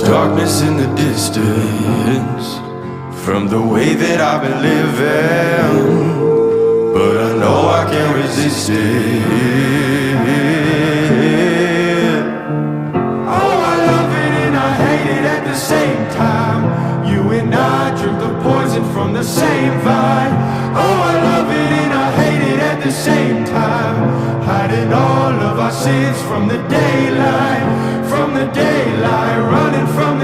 darkness in the distance from the way that I've been living, but I know I can't resist it. Oh, I love it and I hate it at the same time. You and I drink the poison from the same vine. Oh, I love it and I hate it at the same time, hiding all of our sins from the daylight, running from